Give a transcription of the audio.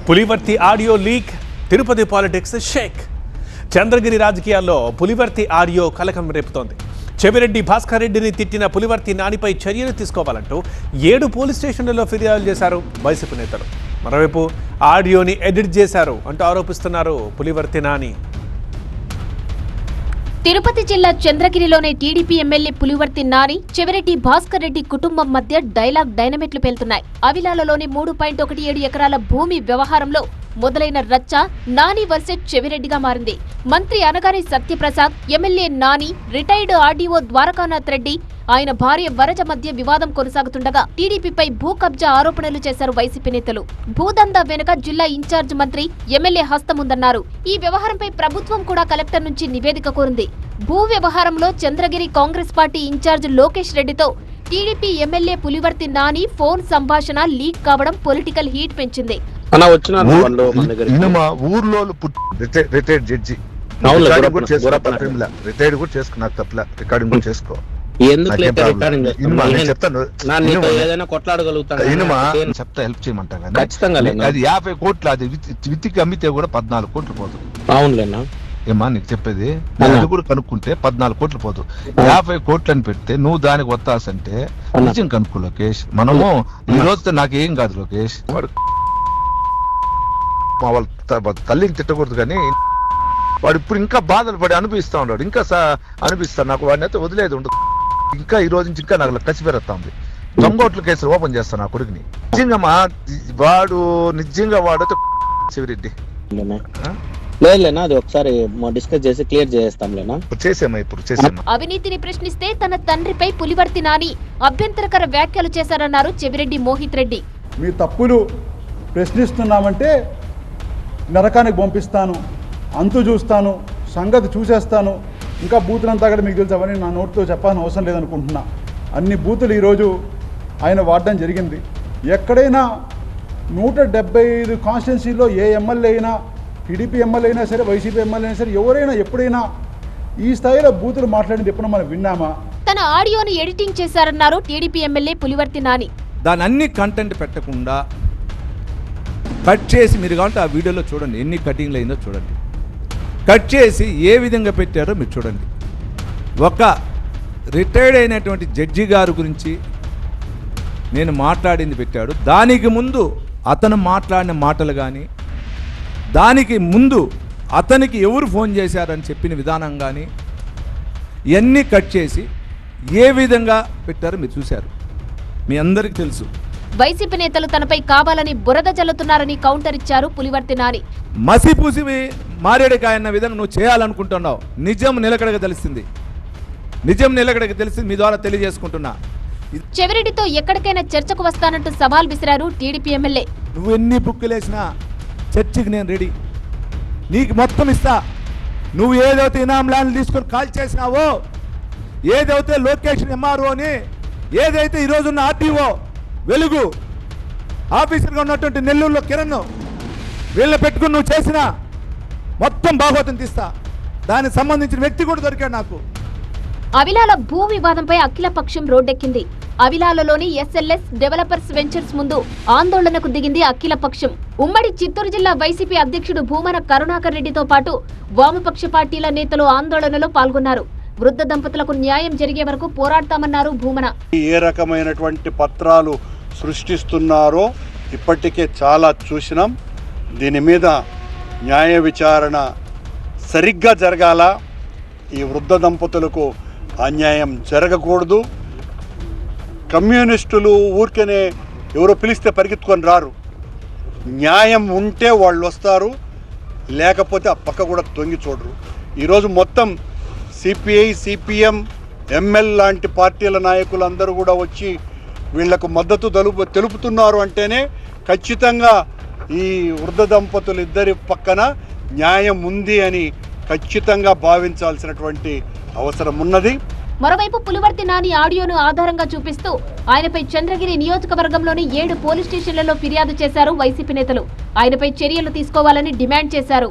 Pulivarthi audio leak, Tirupati politics shake. Chandragiri రాజకీయాల్లో Pulivarthi audio కలకం రేపుతోంది. చెవిరెడ్డి భాస్కర్ రెడ్డిని తిట్టిన పులివర్తి నానిపై చర్యలు తీసుకోవాలంటూ 7 పోలీస్ స్టేషన్లలో ఫిర్యాదులు చేశారు వైసీపీ నేతలు. మరోవైపు ఆడియోని ఎడిట్ చేశారు అంటూ ఆరోపిస్తున్నారు పులివర్తి నాని. తిరుపతి జిల్లా చంద్రగిరిలోని టీడీపీ ఎమ్మెల్యే పులివర్తి నాని, చెవిరెడ్డి భాస్కర్ రెడ్డి కుటుంబం మధ్య డైనమిట్లు పేలుతున్నాయి. అవిలాలలోని 3.17 ఎకరాల భూమి వ్యవహారంలో మొదలైన రచ్చ నాని వర్సెస్ చెవిరెడ్డిగా మారింది. మంత్రి Anagari Satyaprasad, MLA Nani, retired RDO Dwarakanath Reddy, ఆయన భార్య వరజ మధ్య వివాదం కొనసాగుతుండగా టీడీపీపై భూ కబ్జా ఆరోపణలు చేశారు వైసీపీ నేతలు. భూదందా వెనుక జిల్లా ఇన్ఛార్జ్ మంత్రి, ఎమ్మెల్యే హస్తముందన్నారు. ఈ వ్యవహారంపై ప్రభుత్వం కూడా కలెక్టర్ నుంచి నివేదిక కోరింది. భూ వ్యవహారంలో చంద్రగిరి కాంగ్రెస్ పార్టీ ఇన్ఛార్జ్ లోకేష్ రెడ్డితో TDP MLA Pulivarthi Nani phone సంభాషణ లీక్ కావడం పొలిటికల్ హీట్ పెంచింది. రిటైర్డ్ జడ్జి రిటైర్డ్ కూడా చేసుకో, నాకు తప్పలే, రికార్డింగ్ కూడా చేసుకో. చెప్తా, హెల్ప్ చేయమంటా. అది 50 కోట్లు, అది విత్తికి అమ్మితే కూడా 14 కోట్లు పోదు. అవునులేనా ఏమా నీకు చెప్పేది? అది కూడా కనుక్కుంటే 14 కోట్లు పోదు. 50 కోట్లు అని పెడితే నువ్వు దానికి వత్తాసంటే నిజం కనుక్కో లోకేష్. మనము ఈ రోజుతో నాకేం కాదు లోకేష్. వాడు మా వాళ్ళ తల్లిని తిట్టకూడదు, కానీ వాడు ఇప్పుడు ఇంకా బాధలు పడి అనిపిస్తా ఉన్నాడు. ఇంకా అనిపిస్తాడు నాకు. వాడిని అయితే వదిలేదు ఉండదు. ఇంకా ఈ రోజు నుంచి ఇంకా నాకు కసి పెరుగుతుంది. దొంగోట్ల కేసులు ఓపెన్ చేస్తాను నా కొడుకుని. నిజంగా వాడైతే చెవిరెడ్డి లేదులేనా, అది ఒకసారి డిస్కస్ చేసి క్లియర్ చేస్తాంలేనా. చేసామా ఇప్పుడు చేసామా. అవినీతిని ప్రశ్నిస్తే తన తండ్రిపై పులివర్తి నాని అభ్యంతరకర వ్యాఖ్యలు చేశారన్నారు చెవిరెడ్డి మోహిత్ రెడ్డి. మీ తప్పులు ప్రశ్నిస్తున్నామంటే నరకానికి పంపిస్తాను, అంతు చూస్తాను, సంగతి చూసేస్తాను, ఇంకా బూతులంతా కూడా మీకు తెలుసు. అవన్నీ నా నోటితో చెప్పాల్సిన అవసరం లేదనుకుంటున్నా. అన్ని బూతులు ఈరోజు ఆయన వాడడం జరిగింది. ఎక్కడైనా 175 కాన్స్టిట్యున్సీలో ఏ ఎమ్మెల్యే అయినా, టీడీపీ ఎమ్మెల్యే అయినా సరే, వైసీపీ ఎమ్మెల్యే అయినా సరే, ఎవరైనా ఎప్పుడైనా ఈ స్థాయిలో బూతులు మాట్లాడింది ఎప్పుడు మనం విన్నామా? తన ఆడియోని ఎడిటింగ్ చేశారన్నారు టీడీపీ ఎమ్మెల్యే పులివర్తి నాని. దాని అన్ని కంటెంట్ పెట్టకుండా కట్ చేసి, మీరు కావాలంటే ఆ వీడియోలో చూడండి ఎన్ని కటింగ్లు అయిందో చూడండి. కట్ చేసి ఏ విధంగా పెట్టారో మీరు చూడండి. ఒక రిటైర్డ్ అయినటువంటి జడ్జి గారి గురించి నేను మాట్లాడింది పెట్టాడు. దానికి ముందు అతను మాట్లాడిన మాటలు కానీ, దానికి ముందు అతనికి ఎవరు ఫోన్ చేశారని చెప్పిన విధానం కానీ ఇవన్నీ కట్ చేసి ఏ విధంగా పెట్టారో మీరు చూశారు. మీ అందరికీ తెలుసు. వైసీపీ నేతలు తనపై కావాలని బురద జల్లుతున్నారని కౌంటర్ ఇచ్చారు పులివర్తి నాని. మసిపూసి మారేడుకాయ అన్న విధంగా నువ్వు చేయాలనుకుంటున్నావు. నిజం నిలకడగా తెలిసింది. మీ ద్వారా తెలియజేసుకుంటున్నా. చెవిరెడ్డితో ఎక్కడికైనా చర్చకు వస్తానంటూ సవాల్ విసిరారు టీడీపీ ఎమ్మెల్యే. నువ్వు ఎన్ని బుక్కులేసినా చర్చకి నేను రెడీ. నీకు మొత్తం ఇస్తా. నువ్వు ఏదైతే ఇనాం ల్యాండ్ తీసుకొని కాల్ చేసినావో, ఏదైతే లొకేషన్ ఎంఆర్ఓ అని, ఏదైతే ఈరోజున్న ఆర్టీఓ వెలుగు ఆఫీసర్గా ఉన్నటువంటి నెల్లూరులో కిరణ్, వీళ్ళని పెట్టుకుని నువ్వు చేసిన మొత్తం భాగవతం తీస్తా. దానికి సంబంధించిన వ్యక్తి కూడా దొరికాడు నాకు. అవిలాల భూ వివాదంపై అఖిలపక్షం రోడ్డెక్కింది. అవిలాలలోని ఎస్ఎల్ఎస్ డెవలపర్స్ వెంచర్స్ ముందు ఆందోళనకు దిగింది అఖిలపక్షం. ఉమ్మడి చిత్తూరు జిల్లా వైసీపీ అధ్యక్షుడు భూమన కరుణాకర్ రెడ్డితో పాటు వామపక్ష పార్టీల నేతలు ఆందోళనలో పాల్గొన్నారు. వృద్ధ దంపతులకు న్యాయం జరిగే వరకు పోరాడతామన్నారు భూమన. ఏ రకమైనటువంటి పత్రాలు సృష్టిస్తున్నారో ఇప్పటికే చాలా చూసినాం. దీని మీద న్యాయ విచారణ సరిగ్గా జరగాల. ఈ వృద్ధ దంపతులకు అన్యాయం జరగకూడదు. కమ్యూనిస్టులు ఊరికేనే ఎవరో పిలిస్తే పరిగెత్తుకొని రారు. న్యాయం ఉంటే వాళ్ళు వస్తారు, లేకపోతే ఆ పక్క కూడా తొంగి చూడరు. ఈరోజు మొత్తం సిపిఐ, సిపిఎం, ఎంఎల్ లాంటి పార్టీల నాయకులందరూ కూడా వచ్చి వీళ్లకు మద్దతు తెలుపుతున్నారు అంటేనే ఖచ్చితంగా ఈ వృద్ధ దంపతులు ఇద్దరి పక్కన న్యాయం ఉంది అని ఖచ్చితంగా భావించాల్సినటువంటి అవసరం ఉన్నది. మరోవైపు పులివర్తి నాని ఆడియోను ఆధారంగా చూపిస్తూ ఆయనపై చంద్రగిరి నియోజకవర్గంలోని 7 పోలీస్ స్టేషన్లలో ఫిర్యాదు చేశారు వైసీపీ నేతలు. ఆయనపై చర్యలు తీసుకోవాలని డిమాండ్ చేశారు.